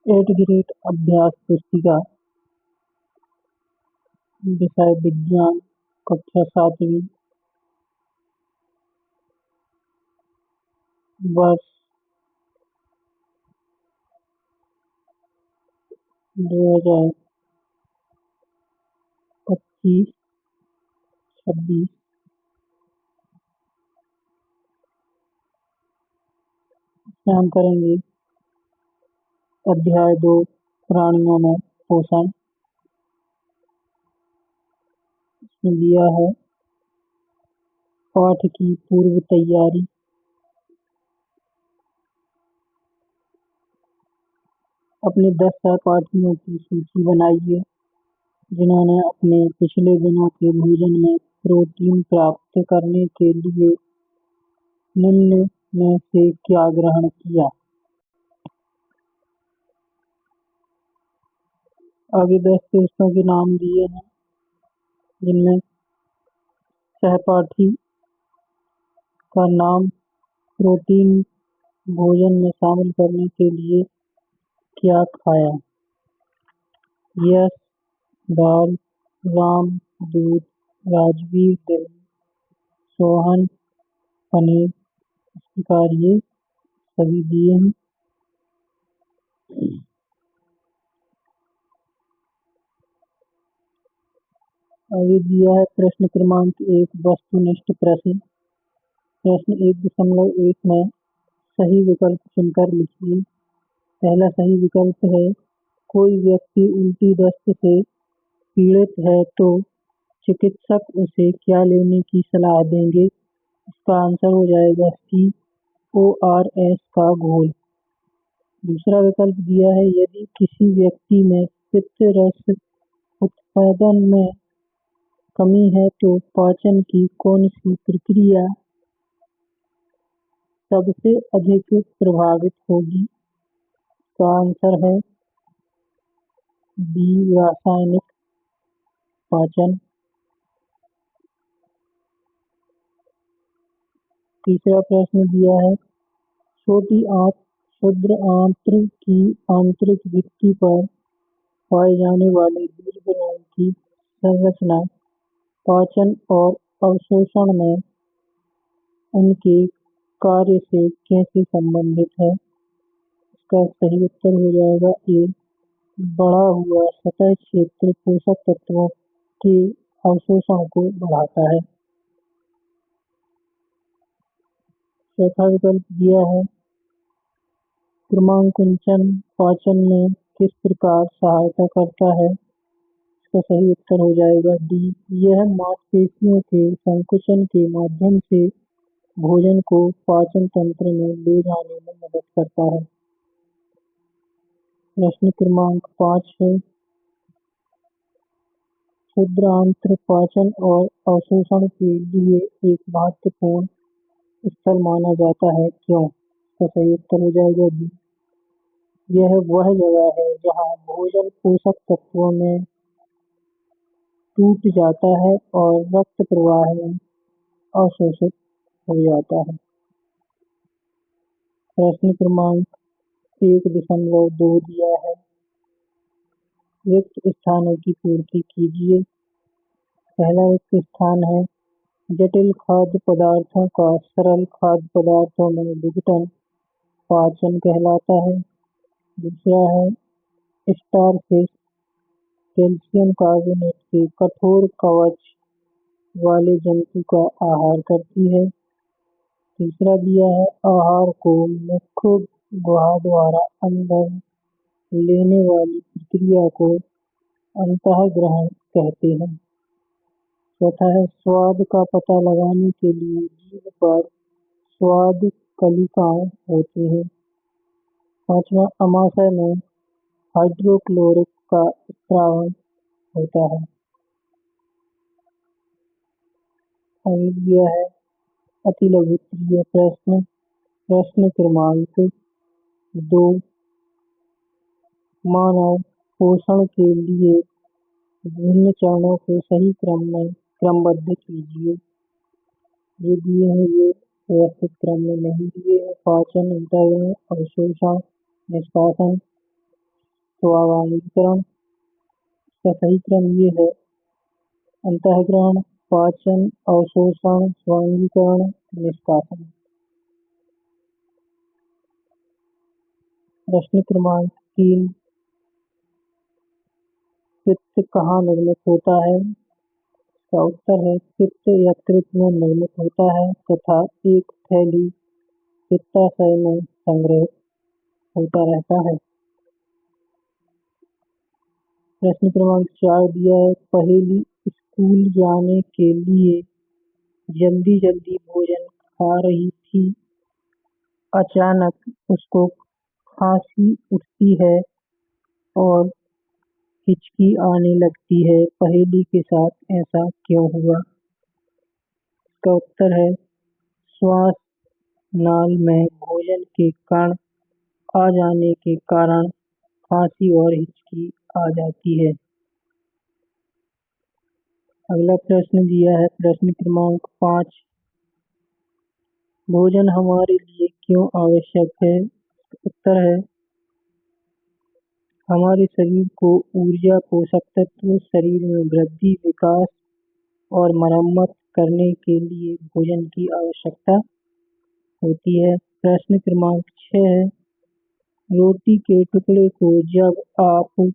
अभ्यास पुस्तिका, विषय विज्ञान, कक्षा 7वीं, वर्ष 2025-26। इसमें हम करेंगे अध्याय 2, प्राणियों में पोषण। इसमें दिया है पाठ की पूर्व तैयारी। अपने 10 सहपाठियों की सूची बनाइए जिन्होंने अपने पिछले दिनों के भोजन में प्रोटीन प्राप्त करने के लिए निम्न में से क्या ग्रहण किया। आगे 10 दोस्तों के नाम दिए हैं जिनमें सहपाठी का नाम प्रोटीन भोजन में शामिल करने के लिए क्या खाया। यश, दाल, राम, दूध, राजवीर, दही, सोहन, पनीर। इस प्रकार ये सभी दिए हैं। आगे दिया है प्रश्न क्रमांक 1, वस्तुनिष्ठ प्रश्न। प्रश्न 1.1 में सही विकल्प चुनकर लिखिए। पहला सही विकल्प है, कोई व्यक्ति उल्टी दस्त से पीड़ित है तो चिकित्सक उसे क्या लेने की सलाह देंगे। इसका आंसर हो जाएगा सी, ORS का घोल। दूसरा विकल्प दिया है, यदि किसी व्यक्ति में पित्त रस उत्पादन में कमी है तो पाचन की कौन सी प्रक्रिया सबसे अधिक प्रभावित होगी। इसका आंसर है बी, रासायनिक पाचन। तीसरा प्रश्न दिया है, छोटी आंत क्षुद्र आंत्र की आंतरिक भित्ति पर पाए जाने वाले दीर्घ की संरचना पाचन और अवशोषण में उनके कार्य से कैसे संबंधित है। इसका सही उत्तर हो जाएगा ए, बढ़ा हुआ सतह क्षेत्र पोषक तत्वों के अवशोषण को बढ़ाता है। चौथा विकल्प दिया है, क्रमांकुचन पाचन में किस प्रकार सहायता करता है। इसका सही उत्तर हो जाएगा डी, यह मांसपेशियों के संकुचन के माध्यम से भोजन को पाचन तंत्र में ले जाने में मदद करता है। प्रश्न क्रमांक 5 है, क्षुद्र आंत्र पाचन और अवशोषण के लिए एक महत्वपूर्ण स्थल माना जाता है, क्यों। इसका सही उत्तर हो जाएगा बी, यह वह जगह है जहाँ भोजन पोषक तत्वों में टूट जाता है और रक्त प्रवाह में अवशोषित हो जाता है। प्रश्न क्रमांक 1.2 दिया है, रिक्त स्थानों की पूर्ति कीजिए। पहला रिक्त स्थान है, जटिल खाद्य पदार्थों का सरल खाद्य पदार्थों में विघटन पाचन कहलाता है। दूसरा है, स्टारफिश कैल्शियम कार्बोनेट के कठोर कवच वाले जंतु का आहार करती है। तीसरा दिया है, आहार को मुख्य गुहा द्वारा अंदर लेने वाली प्रक्रिया को अंतःग्रहण कहते हैं। चौथा है, स्वाद का पता लगाने के लिए जीभ पर स्वाद कलिकाएं होती हैं। पांचवा, अमाशय में हाइड्रोक्लोरिक का स्रावन होता है। आगे दिया है अति लघुत्तरीय प्रश्न। प्रश्न क्रमांक 2, मानव पोषण के लिए विभिन्न चरणों को सही क्रम में क्रमबद्ध कीजिए। ये दिए हैं, ये व्यवस्थित क्रम में नहीं दिए हैं। पाचन, अंतःग्रहण, अवशोषण, निष्कासन। स्वाभाविकरण। इसका सही क्रम ये है: अंतःग्रहण, पाचन, अवशोषण, स्वांगीकरण, निष्कासन। प्रश्न क्रमांक 3, पित्त कहाँ निर्मित होता है? इसका उत्तर है पित्त यकृत में निर्मित होता है तथा एक थैली पित्ताशय में संग्रहित होता रहता है। प्रश्न क्रमांक 4 दिया है: पहेली स्कूल जाने के लिए जल्दी जल्दी भोजन खा रही थी, अचानक उसको खांसी उठती है और हिचकी आने लगती है। पहेली के साथ ऐसा क्यों हुआ? इसका उत्तर है श्वास नाल में भोजन के कण आ जाने के कारण खांसी और हिचकी आ जाती है। अगला प्रश्न दिया है प्रश्न क्रमांक 5, भोजन हमारे लिए क्यों आवश्यक है? उत्तर है हमारे शरीर को ऊर्जा, पोषक तत्व, शरीर में वृद्धि, विकास और मरम्मत करने के लिए भोजन की आवश्यकता होती है। प्रश्न क्रमांक 6 है: रोटी के टुकड़े को जब आप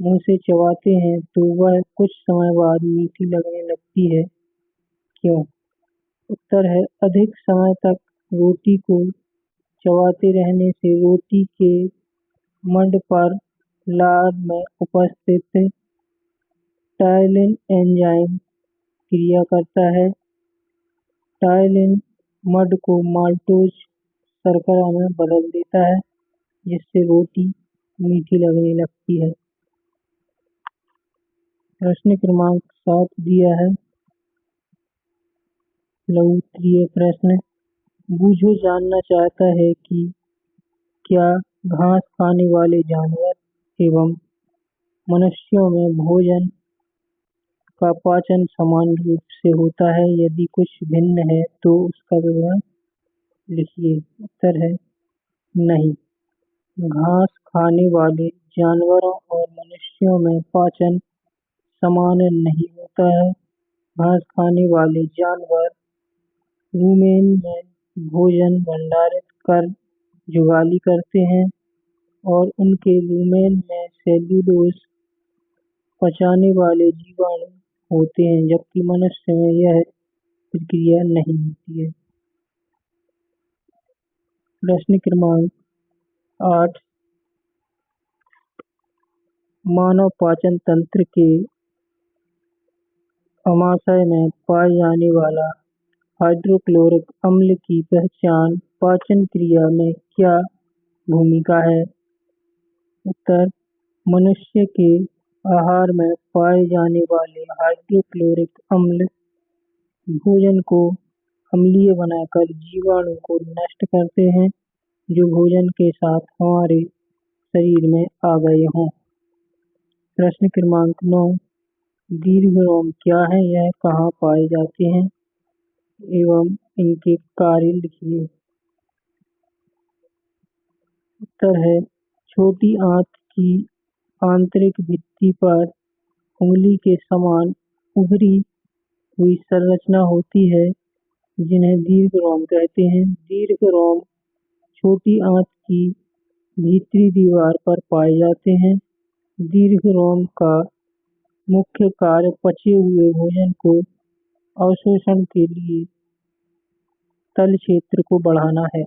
मुंह से चबाते हैं तो वह कुछ समय बाद मीठी लगने लगती है, क्यों? उत्तर है अधिक समय तक रोटी को चबाते रहने से रोटी के मंड पर लार में उपस्थित टायलिन एंजाइम क्रिया करता है। टायलिन मड को माल्टोज शर्करा में बदल देता है जिससे रोटी मीठी लगने लगती है। प्रश्न क्रमांक 7 दिया है लघु उत्तरीय प्रश्न: बूझो जानना चाहता है कि क्या घास खाने वाले जानवर एवं मनुष्यों में भोजन का पाचन समान रूप से होता है? यदि कुछ भिन्न है तो उसका विवरण लिखिए। उत्तर है नहीं। घास खाने वाले जानवरों और मनुष्यों में पाचन समान नहीं होता है। घास खाने वाले जानवर रूमेन में भोजन भंडारित कर जुगाली करते हैं और उनके रूमेन में सेल्यूलोज पचाने वाले जीवाणु होते हैं, जबकि मनुष्य में यह प्रक्रिया नहीं होती है। प्रश्न क्रमांक 8, मानव पाचन तंत्र के अमाशय में पाए जाने वाला हाइड्रोक्लोरिक अम्ल की पहचान पाचन क्रिया में क्या भूमिका है? उत्तर मनुष्य के आहार में पाए जाने वाले हाइड्रोक्लोरिक अम्ल भोजन को अम्लीय बनाकर जीवाणु को नष्ट करते हैं जो भोजन के साथ हमारे शरीर में आ गए हों। प्रश्न क्रमांक 9, दीर्घरोम क्या है, यह कहाँ पाए जाते हैं एवं इनके कार्य लिखिए। उत्तर है छोटी आंत की आंतरिक भित्ति पर उंगली के समान उभरी हुई संरचना होती है जिन्हें दीर्घरोम कहते हैं। दीर्घरोम छोटी आंत की भीतरी दीवार पर पाए जाते हैं। दीर्घरोम का मुख्य कार्य पचे हुए भोजन को अवशोषण के लिए तल क्षेत्र को बढ़ाना है।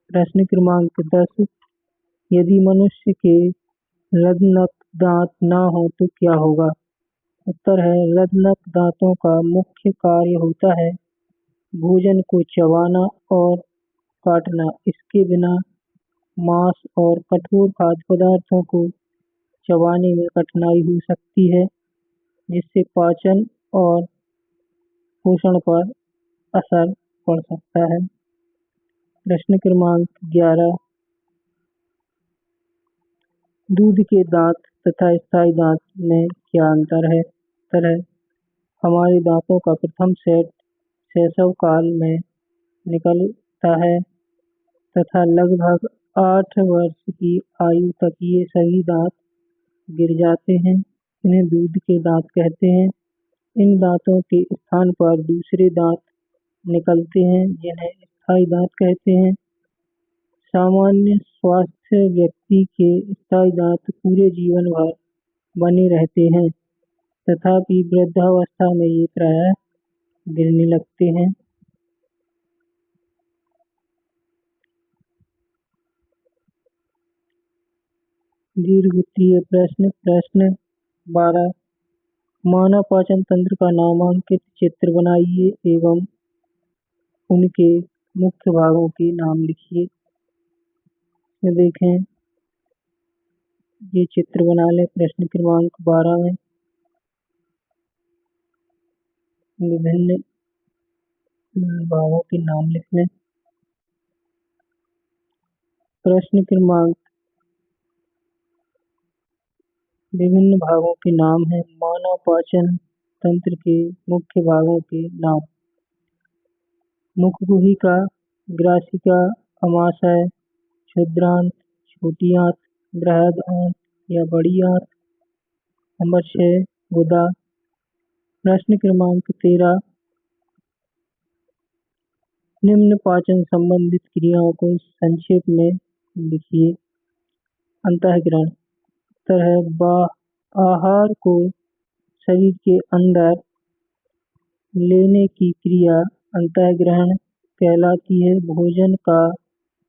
प्रश्न क्रमांक 10, यदि मनुष्य के रदनक दांत न हो तो क्या होगा? उत्तर है रदनक दांतों का मुख्य कार्य होता है भोजन को चबाना और काटना। इसके बिना मांस और कठोर खाद्य पदार्थों को चबाने में कठिनाई हो सकती है जिससे पाचन और पोषण पर असर पड़ सकता है। प्रश्न क्रमांक 11, दूध के दांत तथा स्थायी दांत में क्या अंतर है? उत्तर है हमारे दांतों का प्रथम सेट शैशव काल में निकलता है तथा लगभग 8 वर्ष की आयु तक ये सभी दांत गिर जाते हैं। इन्हें दूध के दांत कहते हैं। इन दांतों के स्थान पर दूसरे दांत निकलते हैं जिन्हें स्थायी दांत कहते हैं। सामान्य स्वस्थ व्यक्ति के स्थायी दांत पूरे जीवन भर बने रहते हैं, तथापि वृद्धावस्था में ये प्रायः गिरने लगते हैं। दीर्घवृत्तीय प्रश्न। प्रश्न 12। मानव पाचन तंत्र का नामांकित चित्र बनाइए एवं उनके मुख्य भागों के नाम लिखिए। देखें, ये चित्र बना लें प्रश्न क्रमांक 12 में। विभिन्न भागों के नाम लिख लें। प्रश्न क्रमांक विभिन्न भागों के नाम हैं। मानव पाचन तंत्र के मुख्य भागों के नाम। मुखगुहिका, ग्रासिका, अमाशय, क्षुद्रांत, छोटी आंत, बृहद आंत या बड़ी आंत, अमाशय, गुदा। प्रश्न क्रमांक 13। निम्न पाचन संबंधित क्रियाओं को संक्षेप में लिखिए। अंतःग्रहण। उत्तर है आहार को शरीर के अंदर लेने की क्रिया अंतःग्रहण कहलाती है। भोजन का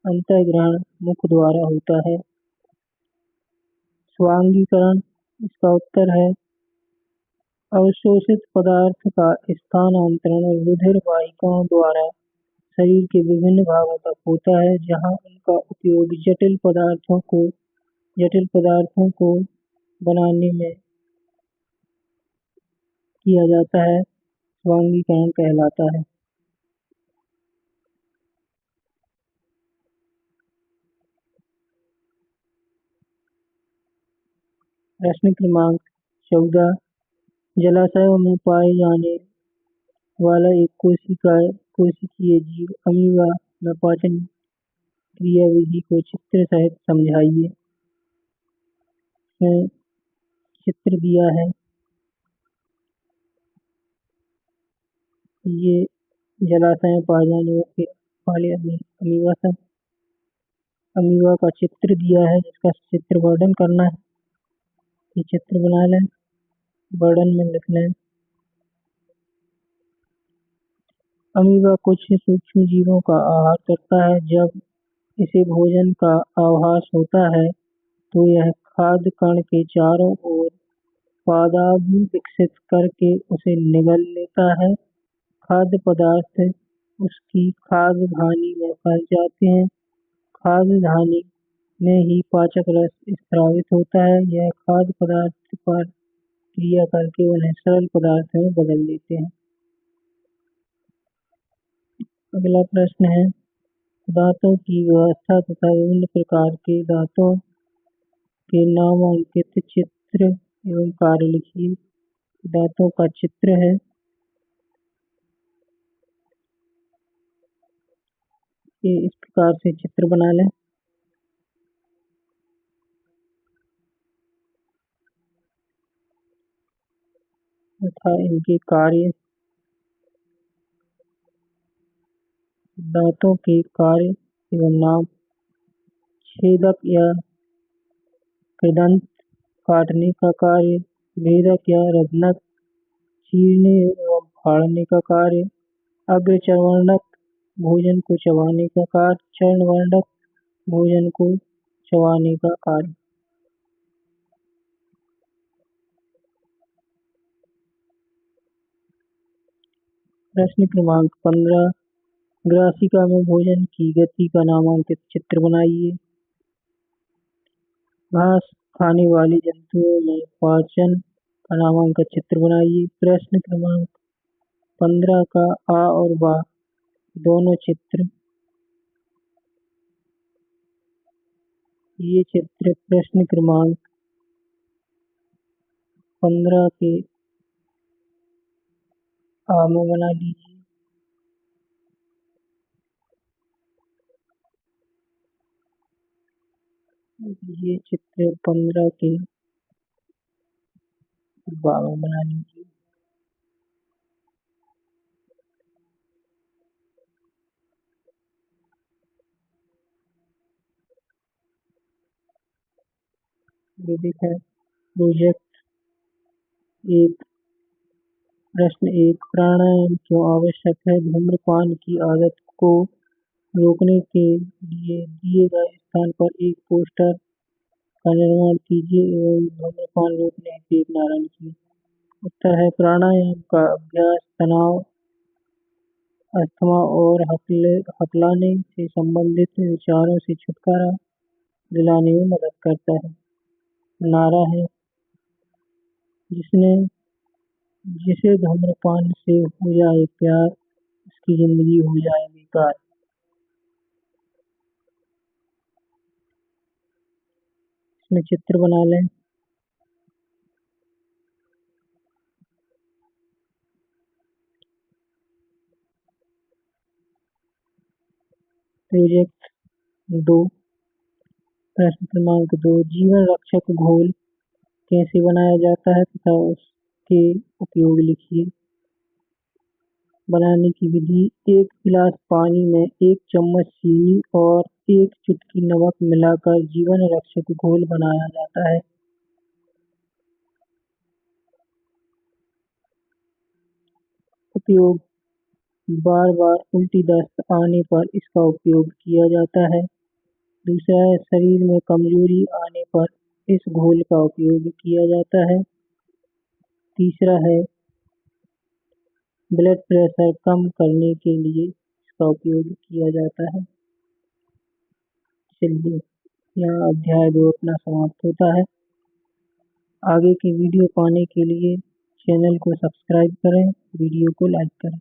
अंतःग्रहण मुख द्वारा होता है। स्वांगीकरण। इसका उत्तर है अवशोषित पदार्थ का स्थानांतरण रुधिर वाहिकाओं द्वारा शरीर के विभिन्न भागों तक होता है, जहां उनका उपयोग जटिल पदार्थों को बनाने में किया जाता है। स्वांगीकरण कहलाता है। प्रश्न क्रमांक 14। जलाशयों में पाए जाने वाला एक कोशिकीय जीव अमीबा में पाचन क्रिया विधि को चित्र सहित समझाइए। चित्र दिया है। ये जलाशय में पाए जाने वाले अमीबा का चित्र दिया है, जिसका चित्र वर्णन करना है। ये चित्र बना लें, वर्णन में लिख लें। अमीबा कुछ सूक्ष्म जीवों का आहार करता है। जब इसे भोजन का आभास होता है तो यह खाद्य कण के चारों ओर पादाभु विकसित करके उसे निगल लेता है। खाद्य पदार्थ उसकी खाद्य धानी में फंस जाते हैं। खाद्य धानी में ही पाचक रस स्रावित होता है। यह खाद्य पदार्थ पर क्रिया करके उन्हें सरल पदार्थ में बदल देते हैं। अगला प्रश्न है दांतों की व्यवस्था तथा विभिन्न प्रकार के दांतों के नामांकित चित्र एवं कार्य लिखिए। दांतों का चित्र है। ये इस प्रकार से चित्र बना लें। तथा इनके कार्य। दांतों के कार्य एवं नाम। छेदक या कृदंत काटने का कार्य। भेदक या रत्नक चीरने एवं फाड़ने का कार्य। अग्रचर्वणक भोजन को चबाने का कार्य। चर्णवर्णक भोजन को चबाने का कार्य। प्रश्न क्रमांक 15। ग्रासिका में भोजन की गति का नामांकित चित्र बनाइए। घास खाने वाले जंतुओं में पाचन का नामांकित चित्र बनाइए। प्रश्न क्रमांक 15 का आ और बा दोनों चित्र। ये चित्र प्रश्न क्रमांक 15 के आ में बना लीजिए। ये चित्र 15 के बाबा बना लीजिए। ये देखा प्रोजेक्ट एक। प्रश्न एक, प्राणायाम क्यों आवश्यक है? धूम्रपान की आदत को रोकने के लिए दिए गए स्थान पर एक पोस्टर का निर्माण कीजिए एवं धूम्रपान रोकने हेतु एक नारा लिखिए। उत्तर है, प्राणायाम का अभ्यास तनाव, अस्थमा और हकलाने से संबंधित विचारों से छुटकारा दिलाने में मदद करता है। नारा है, जिसने जिसे धूम्रपान से हो जाए प्यार, उसकी जिंदगी हो जाए बेकार। इसमें चित्र बना लें। प्रोजेक्ट 2, प्रश्न क्रमांक 2, जीवन रक्षक घोल कैसे बनाया जाता है तथा उसके उपयोग लिखिए। बनाने की विधि, एक गिलास पानी में 1 चम्मच चीनी और 1 चुटकी नमक मिलाकर जीवन रक्षक घोल बनाया जाता है। उपयोग, बार बार उल्टी दस्त आने पर इसका उपयोग किया जाता है। दूसरा है, शरीर में कमजोरी आने पर इस घोल का उपयोग किया जाता है। तीसरा है, ब्लड प्रेशर कम करने के लिए इसका उपयोग किया जाता है। चलिए, यहाँ अध्याय 2 अपना समाप्त होता है। आगे की वीडियो पाने के लिए चैनल को सब्सक्राइब करें, वीडियो को लाइक करें।